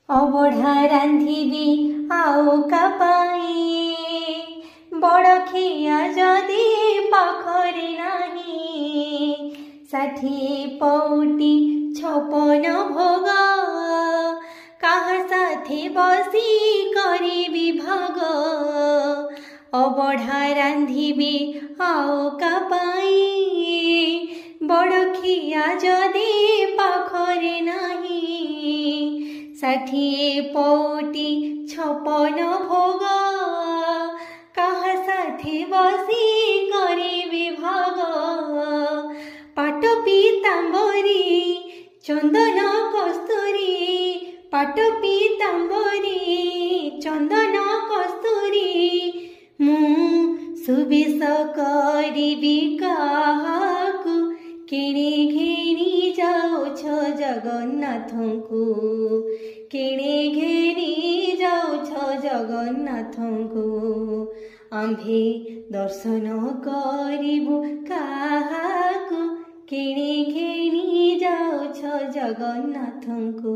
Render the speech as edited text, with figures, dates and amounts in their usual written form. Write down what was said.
अबढ़ा रांधिबी आउ कापाई बड़खिया जदि पाखरे नाही 60 पौटी 56 भोग काहा साथे बसी करिबी भाग अबढ़ा रांधिबी आउ कापाई बड़खिया जदि पाखरे नाही 60 पौटी 56 भोग काहा साथे बसी करिबी भाग पाट पीतांबरी चंदन कस्तूरी पाट पीतांबरी चंदन कस्तूरी मु सुबिस करिबी काहाकु किणी घेनी जाउछ जगन्नाथंकु किणी घेनी जाउछ जगन्नाथंकु आम्भे दर्शन करिबु काहाकु किणी घेनी जाउछ जगन्नाथंकु।